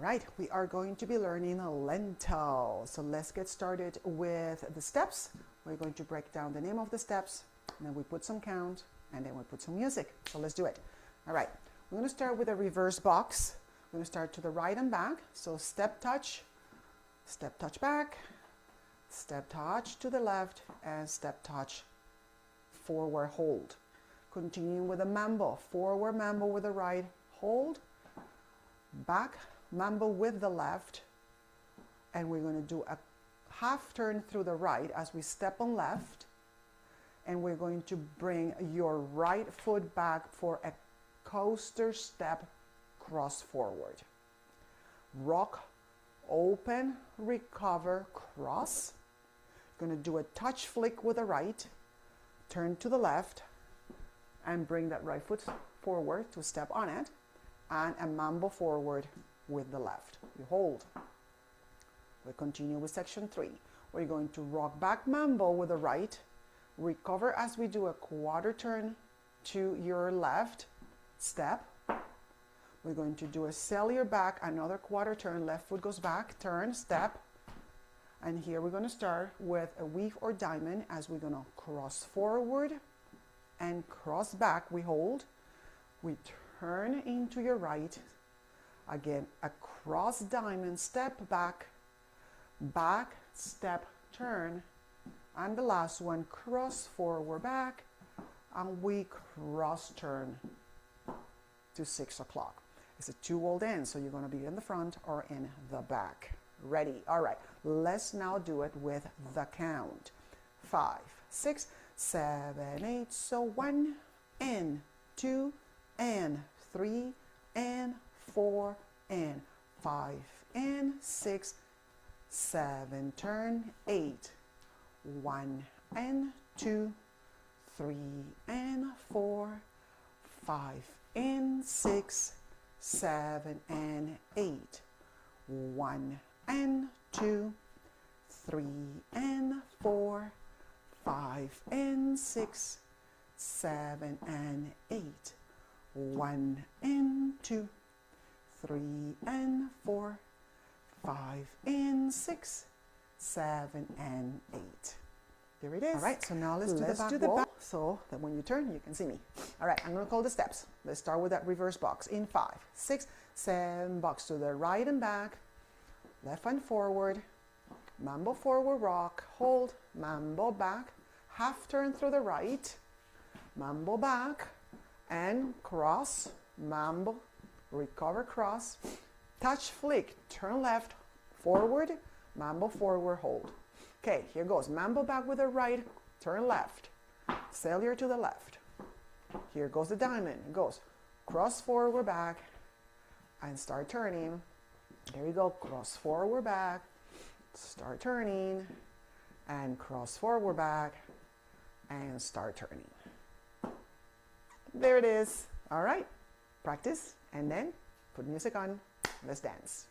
right, we are going to be learning Lento. So let's get started with the steps. We're going to break down the name of the steps, and then we put some count, and then we put some music. So let's do it. All right, we're going to start with a reverse box. We're going to start to the right and back. So step touch back, step touch to the left, and step touch forward hold. Continuing with a mambo, forward mambo with the right, hold, back mambo with the left, and we're going to do a half turn through the right as we step on left, and we're going to bring your right foot back for a coaster step cross forward. Rock, open, recover, cross. Going to do a touch flick with the right, turn to the left, and bring that right foot forward to step on it, and a mambo forward with the left. You hold. We continue with section 3. We're going to rock back mambo with the right, recover as we do a quarter turn to your left, step. We're going to do a cellular back, another quarter turn, left foot goes back, turn, step. And here we're going to start with a weave or diamond as we're going to cross forward and cross back. We hold. We turn into your right. Again, a cross diamond, step back, back, step, turn. And the last one, cross forward back, and we cross turn to 6 o'clock. It's a 2 old end, so you're going to be in the front or in the back. Ready? All right, let's now do it with the count. 5, 6, 7, 8. So 1 and 2 and 3 and 4 and 5 and 6, 7, turn 8. 1 and 2, 3 and 4, 5 and 6, 7 and 8. 1 and 2, 3 and 4, 5 and 6, 7 and 8. 1 and 2, 3 and 4, 5 and 6, 7 and 8. There it is. All right, so now let's do the back so that when you turn, you can see me. All right, I'm going to call the steps. Let's start with that reverse box in 5, 6, 7, box to the right and back, left and forward, mambo forward rock, hold, mambo back, half turn through the right, mambo back, and cross, mambo, recover, cross, touch flick, turn left, forward, mambo forward, hold. Okay, here goes. Mambo back with the right, turn left, cellular to the left. Here goes the diamond. It goes cross forward back and start turning. There you go. Cross forward back, start turning, and cross forward back and start turning. There it is. All right, practice and then put music on. Let's dance.